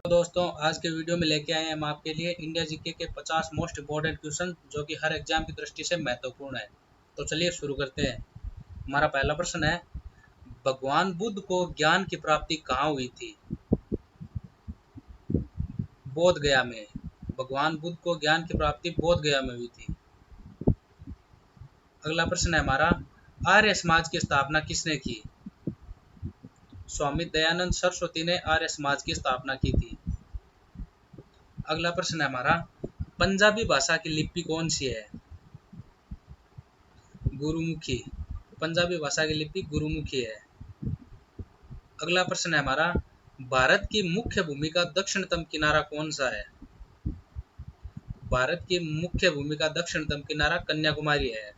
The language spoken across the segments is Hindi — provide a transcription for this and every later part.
तो दोस्तों आज के वीडियो में लेके आए हैं हम आपके लिए इंडिया जीके के 50 मोस्ट इम्पोर्टेंट क्वेश्चन जो कि हर एग्जाम की दृष्टि से महत्वपूर्ण है। तो चलिए शुरू करते हैं। हमारा पहला प्रश्न है, भगवान बुद्ध को ज्ञान की प्राप्ति कहाँ हुई थी? बोध गया में। भगवान बुद्ध को ज्ञान की प्राप्ति बोध गया में हुई थी। अगला प्रश्न है हमारा, आर्य समाज की स्थापना किसने की? स्वामी दयानंद सरस्वती ने आर्य समाज की स्थापना की थी। अगला प्रश्न है हमारा, पंजाबी भाषा की लिपि कौन सी है? गुरुमुखी। पंजाबी भाषा की लिपि गुरुमुखी है। अगला प्रश्न है हमारा, भारत की मुख्य भूमि का दक्षिणतम किनारा कौन सा है? भारत की मुख्य भूमि का दक्षिणतम किनारा कन्याकुमारी है।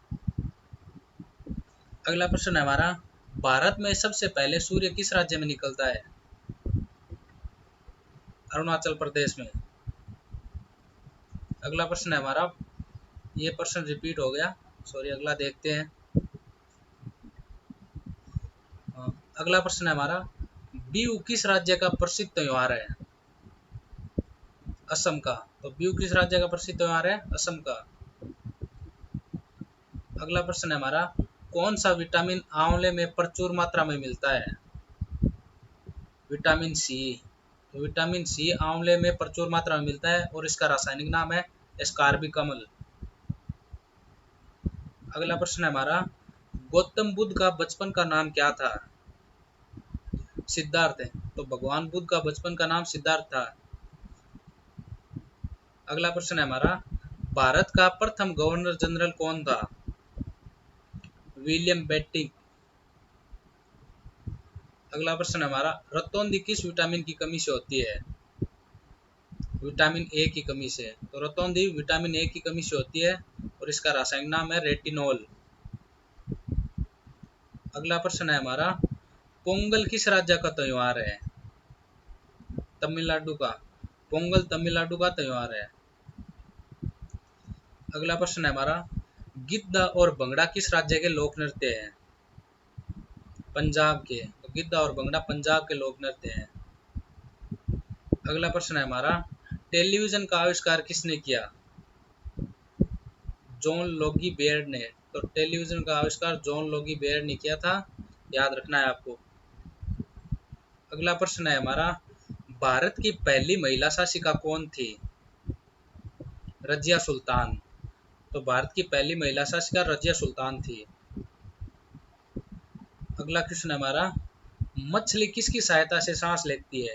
अगला प्रश्न है हमारा, भारत में सबसे पहले सूर्य किस राज्य में निकलता है? अरुणाचल प्रदेश में। अगला प्रश्न है हमारा, ये प्रश्न रिपीट हो गया, सॉरी, अगला देखते हैं। अगला प्रश्न है हमारा, बिहू किस राज्य का प्रसिद्ध त्योहार है? असम का। तो बिहू किस राज्य का प्रसिद्ध त्योहार है? असम का। अगला प्रश्न है हमारा, कौन सा विटामिन आंवले में प्रचुर मात्रा में मिलता है? Vitamin C. तो विटामिन सी आंवले में प्रचुर मात्रा में मिलता है और इसका रासायनिक नाम है एस्कार्बिक अम्ल। अगला प्रश्न है हमारा, गौतम बुद्ध का बचपन का नाम क्या था? सिद्धार्थ है। तो भगवान बुद्ध का बचपन का नाम सिद्धार्थ था। अगला प्रश्न है हमारा, भारत का प्रथम गवर्नर जनरल कौन था? William Bentinck. अगला प्रश्न है हमारा, रतौंधी किस विटामिन की कमी से होती है? विटामिन ए की कमी से। तो रतौंधी विटामिन ए की कमी से होती है और इसका रासायनिक नाम है रेटिनॉल। अगला प्रश्न है हमारा, पोंगल किस राज्य का त्योहार है? तमिलनाडु का। पोंगल तमिलनाडु का त्योहार है। अगला प्रश्न है हमारा, गिद्दा और भंगड़ा किस राज्य के लोक नृत्य हैं? पंजाब के। तो गिद्दा और भंगड़ा पंजाब के लोक नृत्य हैं। अगला प्रश्न है हमारा, टेलीविजन का आविष्कार किसने किया? जॉन लोगी बेयर्ड ने। तो टेलीविजन का आविष्कार जॉन लोगी बेयर्ड ने किया था, याद रखना है आपको। अगला प्रश्न है हमारा, भारत की पहली महिला शासिका कौन थी? रजिया सुल्तान। तो भारत की पहली महिला शासिका रजिया सुल्तान थी। अगला क्वेश्चन है हमारा, मछली किसकी सहायता से सांस लेती है?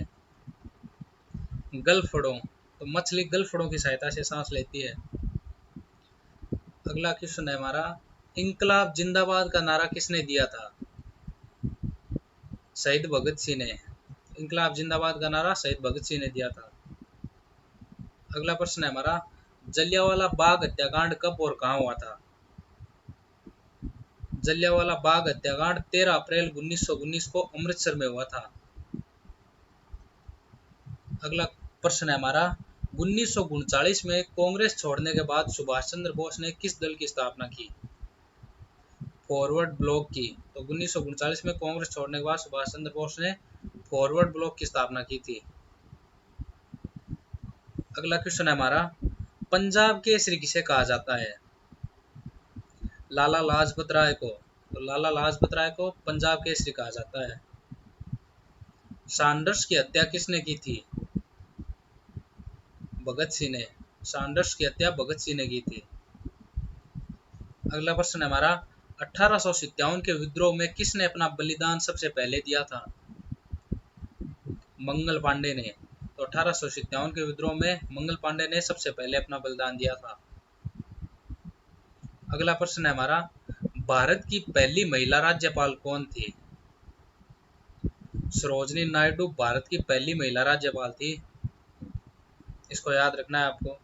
गलफड़ों। तो मछली गलफड़ों की सहायता से सांस लेती है। अगला क्वेश्चन है हमारा, इंकलाब जिंदाबाद का नारा किसने दिया था? शहीद भगत सिंह ने। इंकलाब जिंदाबाद का नारा शहीद भगत सिंह ने दिया था। अगला प्रश्न है हमारा, जलियांवाला बाग हत्याकांड कब और कहां हुआ था? जलियांवाला बाग हत्याकांड 13 अप्रैल 1919 को अमृतसर में हुआ था। अगला प्रश्न है हमारा, 1939 में कांग्रेस छोड़ने के बाद सुभाष चंद्र बोस ने किस दल की स्थापना की? फॉरवर्ड ब्लॉक की। तो 1939 में कांग्रेस छोड़ने के बाद सुभाष चंद्र बोस ने फॉरवर्ड ब्लॉक की स्थापना की थी। अगला क्वेश्चन है हमारा, पंजाब केसरी किसे कहा जाता है? लाला लाजपत राय को। तो लाला लाजपत राय को पंजाब केसरी कहा जाता है। सैंडर्स की हत्या किसने की थी? भगत सिंह ने। सैंडर्स की हत्या भगत सिंह ने की थी। अगला प्रश्न है हमारा, 1857 के विद्रोह में किसने अपना बलिदान सबसे पहले दिया था? मंगल पांडे ने। तो 1857 के विद्रोह में मंगल पांडे ने सबसे पहले अपना बलिदान दिया था। अगला प्रश्न है हमारा, भारत की पहली महिला राज्यपाल कौन थी? सरोजनी नायडू भारत की पहली महिला राज्यपाल थी, इसको याद रखना है आपको।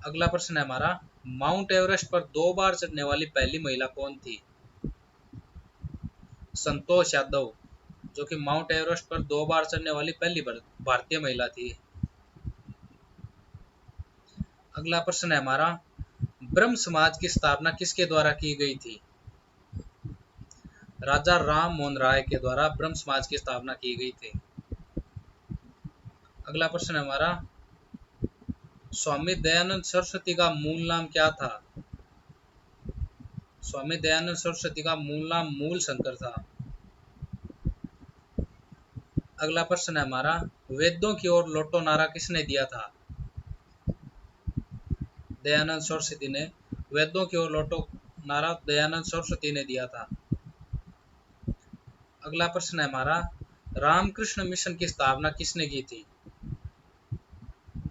अगला प्रश्न है हमारा, माउंट एवरेस्ट पर 2 बार चढ़ने वाली पहली महिला कौन थी? संतोष यादव, जो कि माउंट एवरेस्ट पर 2 बार चढ़ने वाली पहली भारतीय महिला थी। अगला प्रश्न है हमारा, ब्रह्म समाज की स्थापना किसके द्वारा की गई थी? राजा राम मोहन राय के द्वारा ब्रह्म समाज की स्थापना की गई थी। अगला प्रश्न है हमारा, स्वामी दयानंद सरस्वती का मूल नाम क्या था? स्वामी दयानंद सरस्वती का मूल नाम मूल शंकर था। अगला प्रश्न है हमारा, वेदों की ओर लौटो नारा किसने दिया था? दयानंद सरस्वती ने वेदों की ओर लौटो नारा दयानंद सरस्वती ने दिया था। अगला प्रश्न है हमारा, रामकृष्ण मिशन की स्थापना किसने की थी?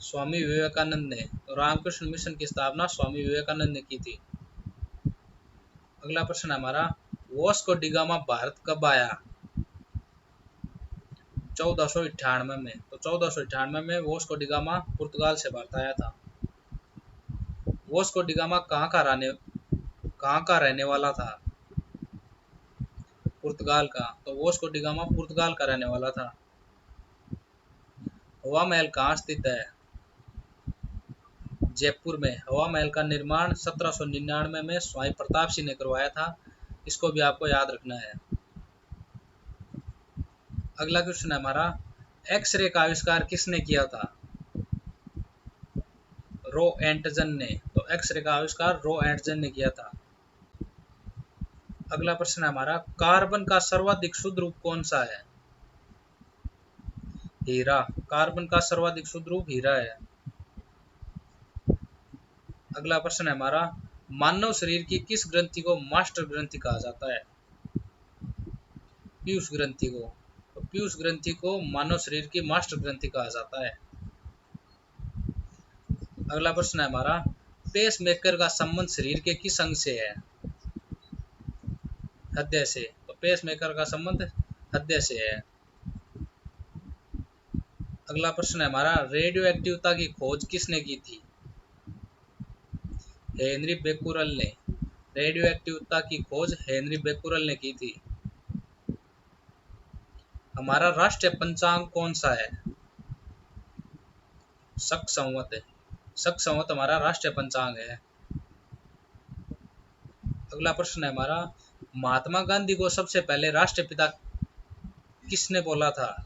स्वामी विवेकानंद ने। तो रामकृष्ण मिशन की स्थापना स्वामी विवेकानंद ने की थी। अगला प्रश्न है हमारा, वास्को डी गामा भारत कब आया? 1498 में। तो 1498 में वास्को डी गामा पुर्तगाल से भारत आया था। वास्को डी गामा कहाँ का रहने वाला था? पुर्तगाल का। तो वास्को डी गामा पुर्तगाल का रहने वाला था। हवा महल कहाँ स्थित है? जयपुर में। हवा महल का निर्माण 1799 में स्वामी प्रताप सिंह ने करवाया था। इसको भी आपको याद रखना है। अगला क्वेश्चन है हमारा, एक्सरे का आविष्कार किसने किया था? रो एंटजन ने। तो एक्सरे का आविष्कार रो एंटजन ने किया था। अगला प्रश्न है हमारा, कार्बन का सर्वाधिक शुद्ध रूप कौन सा है? हीरा। कार्बन का सर्वाधिक शुद्ध रूप हीरा है। अगला प्रश्न है हमारा, मानव शरीर की किस ग्रंथि को मास्टर ग्रंथि कहा जाता है? पीयूष ग्रंथि को। तो पीयूष ग्रंथि को मानव शरीर की मास्टर ग्रंथि कहा जाता है। अगला प्रश्न है हमारा, पेस मेकर का संबंध शरीर के किस अंग से है? हृदय से। तो पेस मेकर का संबंध हृदय से है। अगला प्रश्न है हमारा, रेडियो एक्टिवता की खोज किसने की थी? हेनरी बेकुरल ने। रेडियो एक्टिवता की खोज हेनरी बेकुरल ने की थी। हमारा राष्ट्रीय पंचांग कौन सा है? शक संवत है। शक संवत हमारा राष्ट्रीय पंचांग है। अगला प्रश्न है हमारा, महात्मा गांधी को सबसे पहले राष्ट्रपिता किसने बोला था?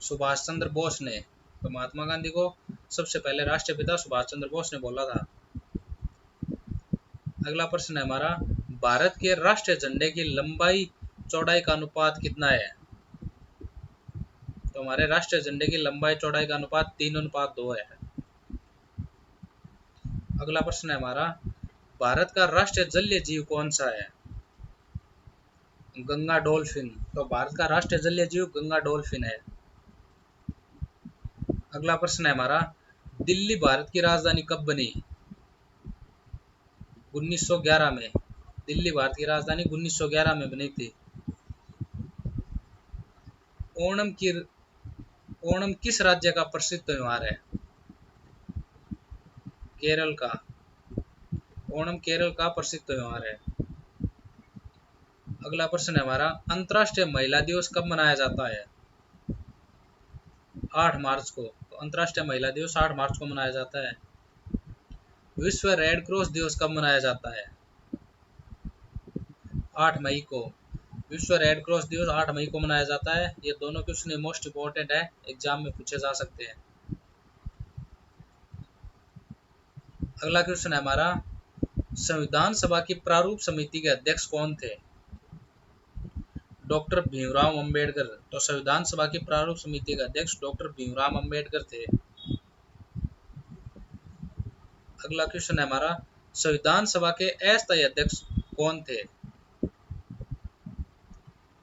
सुभाष चंद्र बोस ने। तो महात्मा गांधी को सबसे पहले राष्ट्रपिता सुभाष चंद्र बोस ने बोला था। अगला प्रश्न है हमारा, भारत के राष्ट्रीय झंडे की लंबाई चौड़ाई का अनुपात कितना है? तो हमारे राष्ट्रीय झंडे की लंबाई चौड़ाई का अनुपात 3:2 है। अगला प्रश्न है हमारा, भारत का राष्ट्रीय जलीय जीव कौन सा है? गंगा डॉल्फिन। तो भारत का राष्ट्रीय जलीय जीव गंगा डॉल्फिन है। अगला प्रश्न है हमारा, दिल्ली भारत की राजधानी कब बनी? 1911 में। दिल्ली भारत की राजधानी 1911 में बनी थी। ओणम किस राज्य का प्रसिद्ध त्योहार है? केरल का। ओणम केरल का प्रसिद्ध त्योहार है। अगला प्रश्न है हमारा, अंतर्राष्ट्रीय महिला दिवस कब मनाया जाता है? 8 मार्च को। तो अंतर्राष्ट्रीय महिला दिवस 8 मार्च को मनाया जाता है। विश्व रेड क्रॉस दिवस कब मनाया जाता है? 8 मई को। विश्व रेड क्रॉस दिवस 8 मई को मनाया जाता है। ये दोनों क्वेश्चन मोस्ट इंपोर्टेंट है, एग्जाम में पूछे जा सकते हैं। अगला क्वेश्चन है हमारा, संविधान सभा की प्रारूप समिति के अध्यक्ष कौन थे? डॉक्टर भीमराव अंबेडकर। तो संविधान सभा की प्रारूप समिति के अध्यक्ष डॉक्टर भीमराव अंबेडकर थे। अगला क्वेश्चन है हमारा, संविधान सभा के अस्थायी अध्यक्ष कौन थे?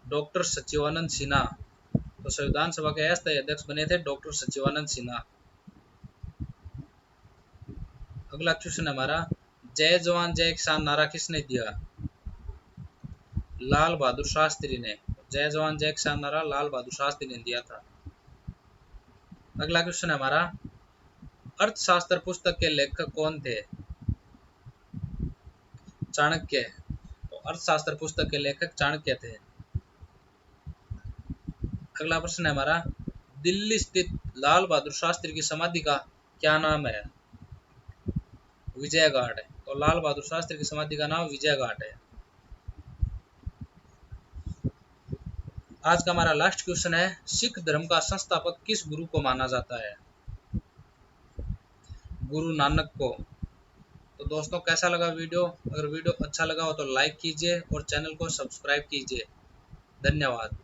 डॉक्टर सचिवानंद सिन्हा। तो संविधान सभा के अस्थायी अध्यक्ष बने थे डॉक्टर सचिवानंद सिन्हा। अगला क्वेश्चन है हमारा, जय जवान जय किसान नारा किसने दिया? लाल बहादुर शास्त्री ने। जय जवान जय किसान नारा लाल बहादुर शास्त्री ने दिया था। अगला क्वेश्चन है हमारा, अर्थशास्त्र पुस्तक के लेखक कौन थे? चाणक्य। तो अर्थशास्त्र पुस्तक के लेखक चाणक्य थे। अगला प्रश्न है हमारा, दिल्ली स्थित लाल बहादुर शास्त्री की समाधि का क्या नाम है? विजय घाट है। तो लाल बहादुर शास्त्री की समाधि का नाम विजय घाट है। आज का हमारा लास्ट क्वेश्चन है, सिख धर्म का संस्थापक किस गुरु को माना जाता है? गुरु नानक को। तो दोस्तों कैसा लगा वीडियो? अगर वीडियो अच्छा लगा हो तो लाइक कीजिए और चैनल को सब्सक्राइब कीजिए। धन्यवाद।